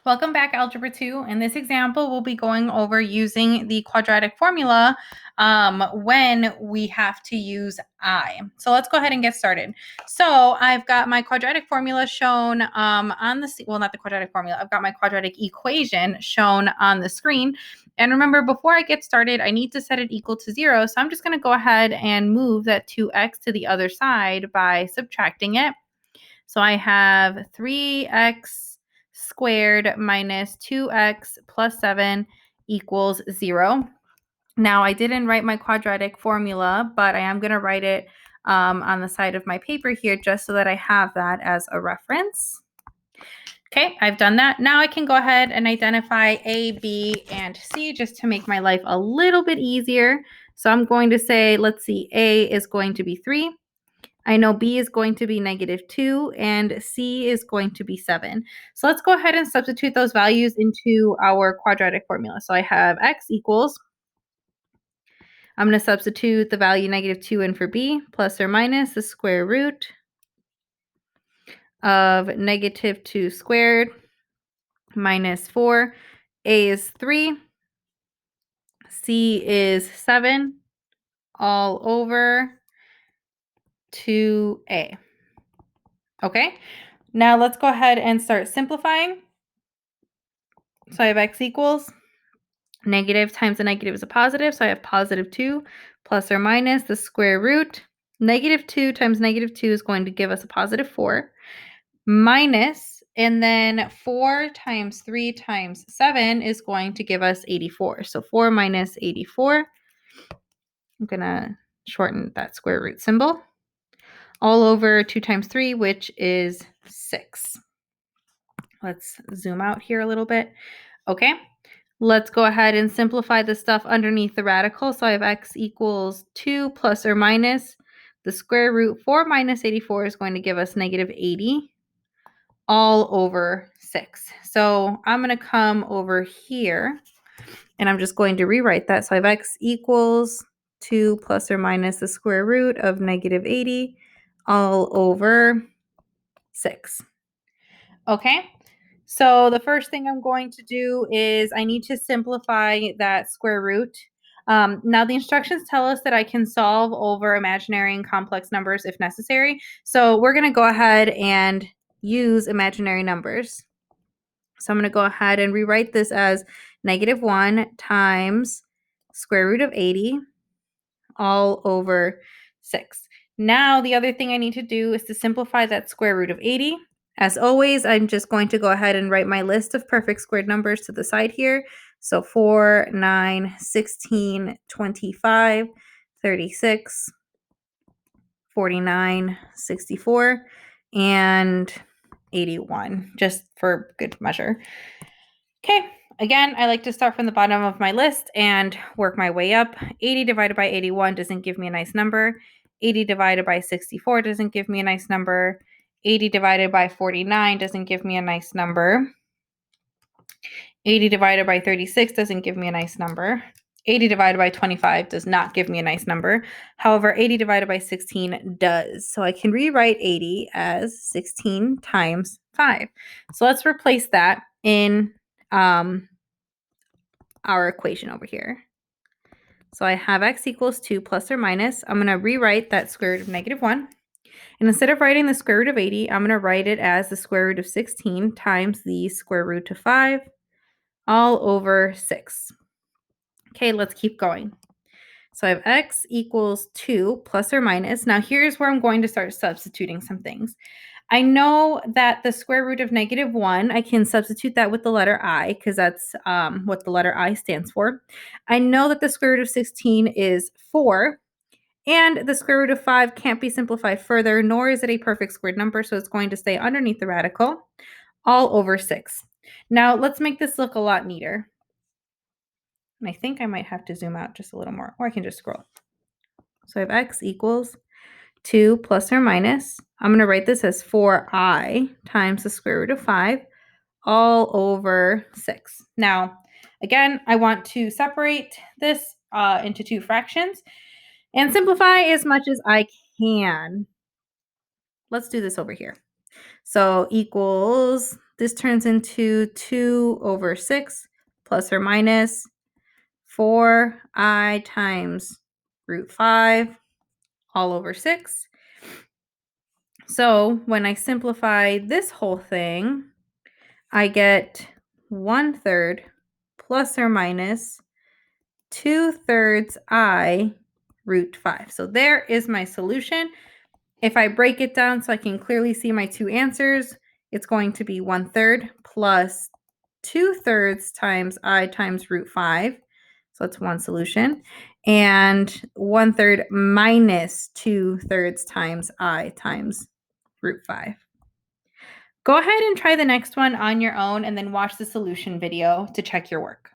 Welcome back, Algebra 2. In this example, we'll be going over using the quadratic formula when we have to use I. So let's go ahead and get started. So I've got my quadratic formula shown on the, well, not the quadratic formula, I've got my quadratic equation shown on the screen. And remember, before I get started, I need to set it equal to 0. So I'm just going to go ahead and move that 2x to the other side by subtracting it. So I have 3x squared minus 2x plus 7 equals 0. Now, I didn't write my quadratic formula, but I am going to write it on the side of my paper here just so that I have that as a reference. Okay, I've done that. Now I can go ahead and identify A, B, and C just to make my life a little bit easier. So I'm going to say, let's see, A is going to be 3. I know B is going to be -2 and C is going to be 7. So let's go ahead and substitute those values into our quadratic formula. So I have x equals, I'm going to substitute the value -2 in for B, plus or minus the square root of -2 squared minus 4. A is 3, C is 7, all over 2A. Okay, now let's go ahead and start simplifying. So I have x equals, negative times a negative is a positive, so I have +2 plus or minus the square root. -2 times -2 is going to give us a +4, minus, and then 4 times 3 times 7 is going to give us 84. So 4 minus 84, I'm going to shorten that square root symbol, all over 2 times 3, which is 6. Let's zoom out here a little bit. Okay, let's go ahead and simplify the stuff underneath the radical. So I have x equals 2 plus or minus the square root. 4 minus 84 is going to give us -80 all over 6. So I'm going to come over here and I'm just going to rewrite that. So I have x equals 2 plus or minus the square root of -80 all over 6. Okay, so the first thing I'm going to do is I need to simplify that square root. Now the instructions tell us that I can solve over imaginary and complex numbers if necessary. So we're going to go ahead and use imaginary numbers. So I'm going to go ahead and rewrite this as -1 times square root of 80 all over 6. Now the other thing I need to do is to simplify that square root of 80. As always, I'm just going to go ahead and write my list of perfect squared numbers to the side here. So 4, 9, 16, 25, 36, 49, 64, and 81, just for good measure. Okay, again, I like to start from the bottom of my list and work my way up. 80 divided by 81 doesn't give me a nice number. 80 divided by 64 doesn't give me a nice number. 80 divided by 49 doesn't give me a nice number. 80 divided by 36 doesn't give me a nice number. 80 divided by 25 does not give me a nice number. However, 80 divided by 16 does. So I can rewrite 80 as 16 times 5. So let's replace that in our equation over here. So I have x equals 2 plus or minus. I'm going to rewrite that square root of -1. And instead of writing the square root of 80, I'm going to write it as the square root of 16 times the square root of 5 all over 6. Okay, let's keep going. So I have x equals 2 plus or minus. Now here's where I'm going to start substituting some things. I know that the square root of -1, I can substitute that with the letter I because that's what the letter I stands for. I know that the square root of 16 is 4, and the square root of 5 can't be simplified further, nor is it a perfect squared number, so it's going to stay underneath the radical, all over 6. Now let's make this look a lot neater. And I think I might have to zoom out just a little more, or I can just scroll. So I have x equals 2 plus or minus. I'm going to write this as 4i times the square root of 5 all over 6. Now, again, I want to separate this into two fractions and simplify as much as I can. Let's do this over here. So equals This turns into 2 over 6 plus or minus 4I times root 5 all over 6. So when I simplify this whole thing, I get 1/3 plus or minus 2/3 I root 5. So there is my solution. If I break it down so I can clearly see my two answers, it's going to be 1/3 plus 2/3 times I times root 5. So that's one solution. And 1/3 minus 2/3 times I times root 5. Go ahead and try the next one on your own and then watch the solution video to check your work.